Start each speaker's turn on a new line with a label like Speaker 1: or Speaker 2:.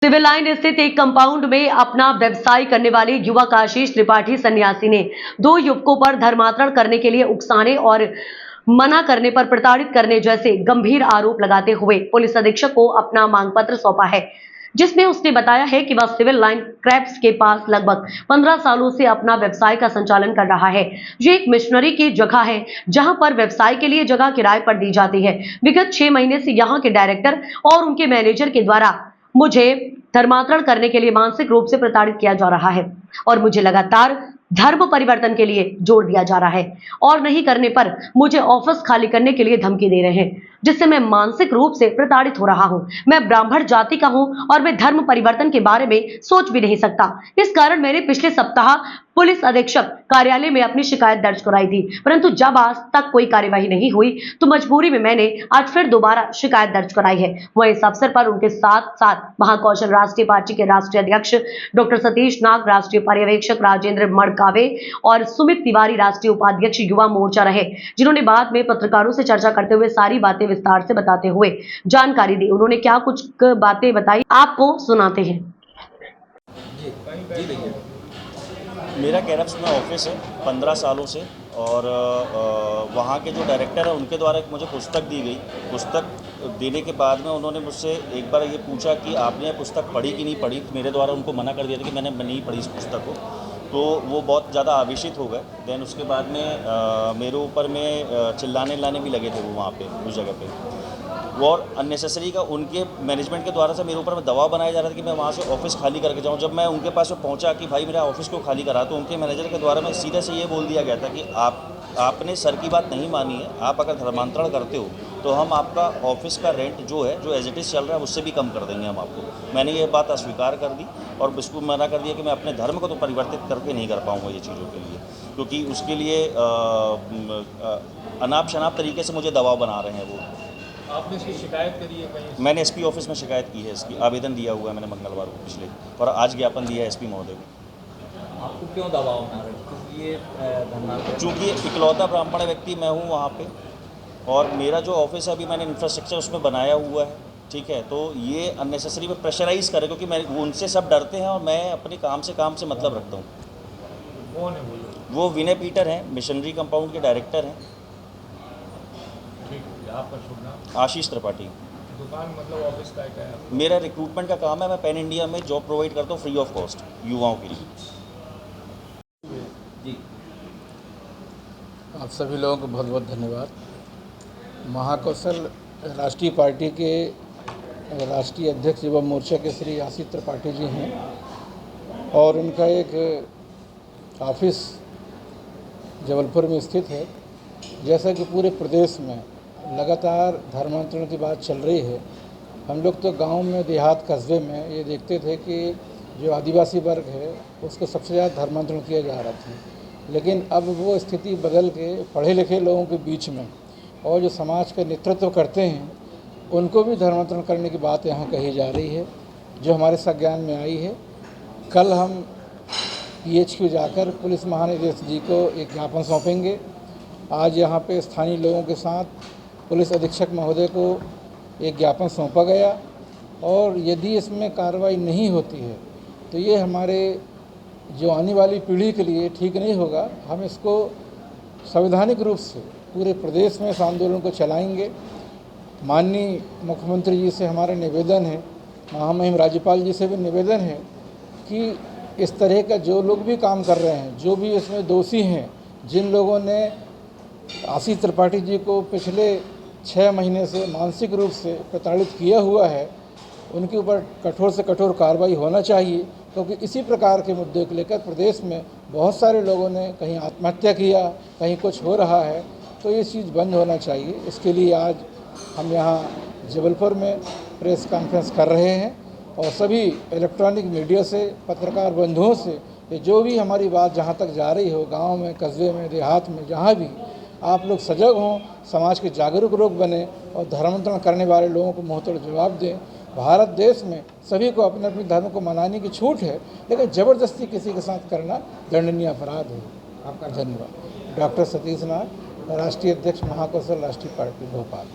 Speaker 1: Civil line स्थित एक compound में अपना व्यवसाय करने वाले युवक आशीष त्रिपाठी सन्यासी ने 2 युवकों पर धर्मांतरण करने के लिए उकसाने और मना करने पर प्रताड़ित करने जैसे गंभीर आरोप लगाते हुए पुलिस अधीक्षक को अपना मांग पत्र सौंपा है, जिसमें उसने बताया है कि वह सिविल लाइन क्रैप्स के पास लगभग 15 सालों से अपना व्यवसाय का संचालन कर रहा है। ये एक मिशनरी की जगह है जहां पर व्यवसाय के लिए जगह किराए पर दी जाती है। विगत 6 महीने से यहां के डायरेक्टर और उनके मैनेजर के द्वारा मुझे धर्मांतरण करने के लिए मानसिक रूप से प्रताड़ित किया जा रहा है और मुझे लगातार धर्म परिवर्तन के लिए जोर दिया जा रहा है और नहीं करने पर मुझे ऑफिस खाली करने के लिए धमकी दे रहे हैं, जिससे मैं मानसिक रूप से प्रताड़ित हो रहा हूं। मैं ब्राह्मण जाति का हूं और मैं धर्म परिवर्तन के बारे में सोच भी नहीं सकता। इस कारण मैंने पिछले सप्ताह पुलिस अधीक्षक कार्यालय में अपनी शिकायत दर्ज कराई थी, परंतु जब आज तक कोई कार्यवाही नहीं हुई तो मजबूरी में मैंने आज फिर दोबारा शिकायत दर्ज कराई है। वहीं इस अवसर पर उनके साथ साथ महाकौशल राष्ट्रीय पार्टी के राष्ट्रीय अध्यक्ष डॉक्टर सतीश नाग, राष्ट्रीय पर्यवेक्षक राजेंद्र मड़कावे और सुमित तिवारी राष्ट्रीय उपाध्यक्ष युवा मोर्चा रहे, जिन्होंने बाद में पत्रकारों से चर्चा करते हुए सारी बातें विस्तार से बताते हुए जानकारी दी। उन्होंने क्या कुछ बातें बताई, आपको सुनाते हैं।
Speaker 2: मेरा कैरप्स में ऑफिस है 15 सालों से और वहाँ के जो डायरेक्टर है उनके द्वारा एक मुझे पुस्तक दी गई। पुस्तक देने के बाद में उन्होंने मुझसे एक बार ये पूछा कि आपने ये पुस्तक पढ़ी कि नहीं पढ़ी। मेरे द्वारा उनको मना कर दिया था कि मैंने नहीं पढ़ी इस पुस्तक को, तो वो बहुत ज़्यादा आवेशित हो गए। देन उसके बाद में मेरे ऊपर में चिल्लाने भी लगे थे वो वहाँ पे उस जगह पे। वो और अननेसेसरी का उनके मैनेजमेंट के द्वारा से मेरे ऊपर में दबाव बनाया जा रहा था कि मैं वहाँ से ऑफिस खाली करके जाऊँ। जब मैं उनके पास में पहुँचा कि भाई मेरा ऑफिस क्यों खाली करा, तो उनके मैनेजर के द्वारा में सीधे से ये बोल दिया गया था कि आपने सर की बात नहीं मानी है। आप अगर धर्मांतरण करते हो तो हम आपका ऑफिस का रेंट जो है, जो एज इट इज़ चल रहा है, उससे भी कम कर देंगे हम आपको। मैंने ये बात अस्वीकार कर दी और उसको मना कर दिया कि मैं अपने धर्म को तो परिवर्तित करके नहीं कर पाऊँगा ये चीज़ों के लिए, क्योंकि उसके लिए अनाप शनाप तरीके से मुझे दबाव बना रहे हैं वो।
Speaker 3: आपने इसकी शिकायत करी है कहीं?
Speaker 2: मैंने एसपी ऑफिस में शिकायत की है, इसकी आवेदन दिया हुआ है मैंने मंगलवार को पिछले, और आज ज्ञापन दिया है एसपी महोदय को।
Speaker 3: आपको क्यों दबाव बना रहे हैं? ये धर्मांतरण,
Speaker 2: चूँकि इकलौता ब्राह्मण व्यक्ति मैं हूँ वहाँ पे, और मेरा जो ऑफिस है अभी मैंने इंफ्रास्ट्रक्चर उसमें बनाया हुआ है, ठीक है। तो ये अननेसेसरी में प्रेशराइज करे, क्योंकि मैं उनसे सब डरते हैं और मैं अपने काम से मतलब रखता हूँ।
Speaker 3: कौन है बोलो?
Speaker 2: वो विनय पीटर हैं, मिशनरी कंपाउंड के डायरेक्टर हैं।
Speaker 3: ठीक है, आपका शुभ नाम?
Speaker 2: आशीष त्रिपाठी।
Speaker 3: दुकान मतलब ऑफिस का है?
Speaker 2: मेरा रिक्रूटमेंट का काम है, मैं पैन इंडिया में जॉब प्रोवाइड करता हूँ फ्री ऑफ कॉस्ट युवाओं के लिए।
Speaker 3: जी,
Speaker 4: आप सभी लोगों को बहुत बहुत धन्यवाद। महाकौशल राष्ट्रीय पार्टी के राष्ट्रीय अध्यक्ष युवा मोर्चा के श्री आशीष त्रिपाठी जी हैं और उनका एक ऑफिस जबलपुर में स्थित है। जैसा कि पूरे प्रदेश में लगातार धर्मांतरण की बात चल रही है, हम लोग तो गांव में, देहात, कस्बे में ये देखते थे कि जो आदिवासी वर्ग है उसको सबसे ज़्यादा धर्मांतरण किया जा रहा था, लेकिन अब वो स्थिति बदल के पढ़े लिखे लोगों के बीच में और जो समाज का नेतृत्व करते हैं उनको भी धर्मांतरण करने की बात यहाँ कही जा रही है, जो हमारे संज्ञान में आई है। कल हम PHQ जाकर पुलिस महानिदेशक जी को एक ज्ञापन सौंपेंगे। आज यहाँ पे स्थानीय लोगों के साथ पुलिस अधीक्षक महोदय को एक ज्ञापन सौंपा गया, और यदि इसमें कार्रवाई नहीं होती है तो ये हमारे जो आने वाली पीढ़ी के लिए ठीक नहीं होगा। हम इसको संवैधानिक रूप से पूरे प्रदेश में इस आंदोलन को चलाएंगे। माननीय मुख्यमंत्री जी से हमारा निवेदन है, महामहिम राज्यपाल जी से भी निवेदन है कि इस तरह का जो लोग भी काम कर रहे हैं, जो भी इसमें दोषी हैं, जिन लोगों ने आशीष त्रिपाठी जी को पिछले 6 महीने से मानसिक रूप से प्रताड़ित किया हुआ है, उनके ऊपर कठोर से कठोर कार्रवाई होना चाहिए, क्योंकि इसी प्रकार के मुद्दे को लेकर प्रदेश में बहुत सारे लोगों ने कहीं आत्महत्या किया, कहीं कुछ हो रहा है, तो ये चीज़ बंद होना चाहिए। इसके लिए आज हम यहाँ जबलपुर में प्रेस कॉन्फ्रेंस कर रहे हैं और सभी इलेक्ट्रॉनिक मीडिया से, पत्रकार बंधुओं से, ये जो भी हमारी बात जहाँ तक जा रही हो, गांव में, कस्बे में, देहात में, जहाँ भी आप लोग सजग हों, समाज के जागरूक लोग बने और धर्मांतरण करने वाले लोगों को मुंहतोड़ जवाब दें। भारत देश में सभी को अपने अपने धर्म को मनाने की छूट है, लेकिन ज़बरदस्ती किसी के साथ करना दंडनीय अपराध है। आपका धन्यवाद। डॉक्टर सतीश नाग, राष्ट्रीय अध्यक्ष महाकौशल राष्ट्रीय पार्टी भोपाल।